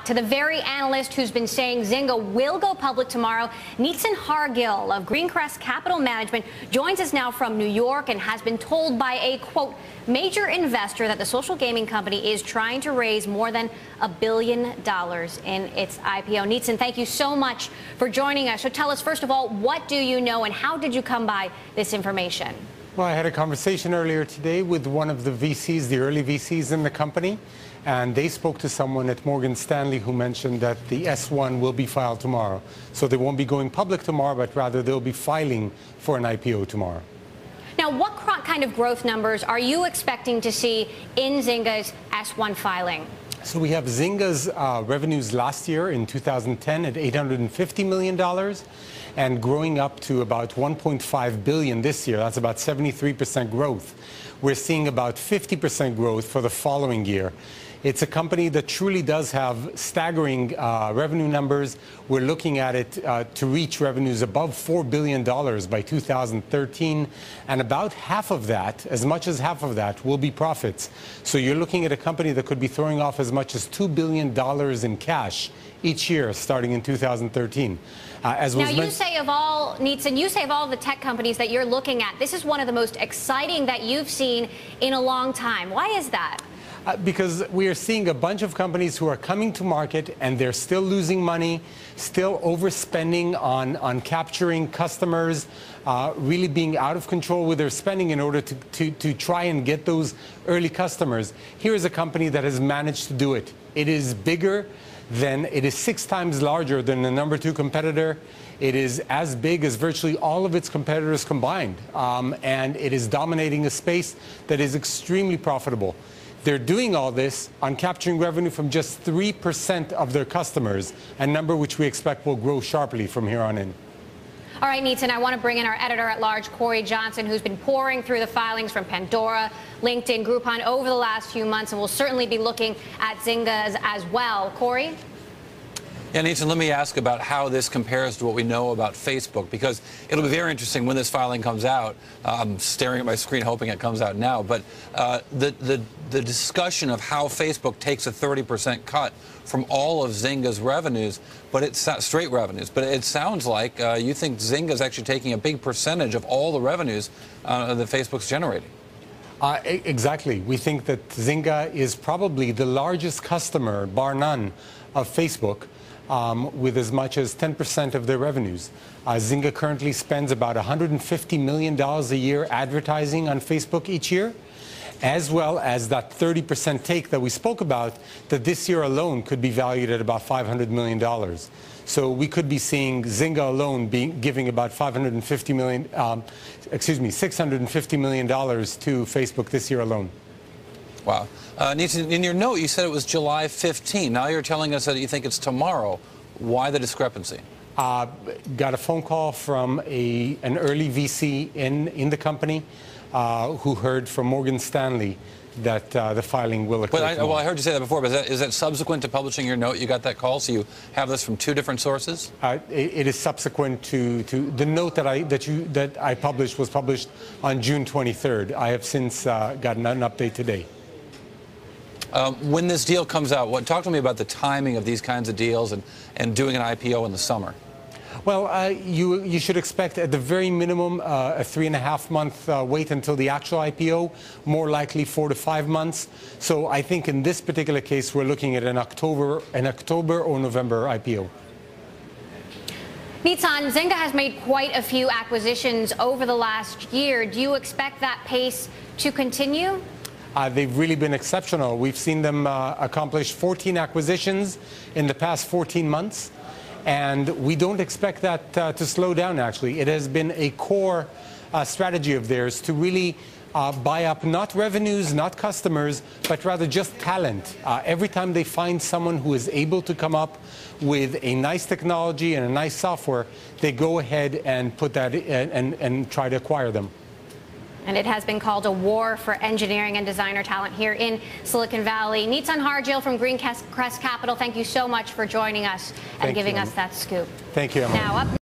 To the very analyst who's been saying Zynga will go public tomorrow, Neetzan Hargill of Greencrest Capital Management joins us now from New York and has been told by a, quote, major investor that the social gaming company is trying to raise more than $1 billion in its IPO. Neetzan, thank you so much for joining us. So tell us, first of all, what do you know and how did you come by this information? Well, I had a conversation earlier today with one of the VCs, the early VCs in the company, and they spoke to someone at Morgan Stanley who mentioned that the S-1 will be filed tomorrow. So they won't be going public tomorrow, but rather they'll be filing for an IPO tomorrow. Now, what kind of growth numbers are you expecting to see in Zynga's S-1 filing? So we have Zynga's revenues last year in 2010 at $850 million and growing up to about $1.5 billion this year. That's about 73% growth. We're seeing about 50% growth for the following year. It's a company that truly does have staggering revenue numbers. We're looking at it to reach revenues above $4 billion by 2013. And about half of that, as much as half of that, will be profits. So you're looking at a company that could be throwing off as much as $2 billion in cash each year starting in 2013. Now, you say of all, Neetzan, you say of all the tech companies that you're looking at, this is one of the most exciting that you've seen in a long time. Why is that? Because we are seeing a bunch of companies who are coming to market and they're still losing money, still overspending on capturing customers, really being out of control with their spending in order to try and get those early customers. Here is a company that has managed to do it. It is bigger than, it is 6 times larger than the number 2 competitor. It is as big as virtually all of its competitors combined. And it is dominating a space that is extremely profitable. They're doing all this on capturing revenue from just 3% of their customers, a number which we expect will grow sharply from here on in. All right, Neetzan, I want to bring in our editor-at-large, Corey Johnson, who's been pouring through the filings from Pandora, LinkedIn, Groupon over the last few months, and will certainly be looking at Zynga's as well. Corey? Yeah, Neetzan, let me ask about how this compares to what we know about Facebook, because it'll be very interesting when this filing comes out. I'm staring at my screen hoping it comes out now, but the discussion of how Facebook takes a 30% cut from all of Zynga's revenues, but it's straight revenues, but it sounds like you think Zynga's actually taking a big percentage of all the revenues that Facebook's generating. Exactly. We think that Zynga is probably the largest customer, bar none, of Facebook. With as much as 10% of their revenues. Zynga currently spends about $150 million a year advertising on Facebook each year, as well as that 30% take that we spoke about, that this year alone could be valued at about $500 million. So we could be seeing Zynga alone giving about $650 million to Facebook this year alone. Wow. Neetzan, in your note, you said it was July 15. Now you're telling us that you think it's tomorrow. Why the discrepancy? Got a phone call from an early VC in the company who heard from Morgan Stanley that the filing will occur tomorrow. Well, I heard you say that before, but is that subsequent to publishing your note? You got that call, so you have this from 2 different sources? It is subsequent to the note that I published was published on June 23rd. I have since gotten an update today. When this deal comes out, talk to me about the timing of these kinds of deals and doing an IPO in the summer. Well, you should expect at the very minimum a 3.5-month wait until the actual IPO, more likely 4 to 5 months. So I think in this particular case, we're looking at an October or November IPO. Neetzan, Zynga has made quite a few acquisitions over the last year. Do you expect that pace to continue? They've really been exceptional. We've seen them accomplish 14 acquisitions in the past 14 months. And we don't expect that to slow down, actually. It has been a core strategy of theirs to really buy up not revenues, not customers, but rather just talent. Every time they find someone who is able to come up with a nice technology and a nice software, they go ahead and put that and try to acquire them. And it has been called a war for engineering and designer talent here in Silicon Valley. Neetzan Hargill from Greencrest Capital, thank you so much for joining us and giving us that scoop. Thank you, Emma. Now up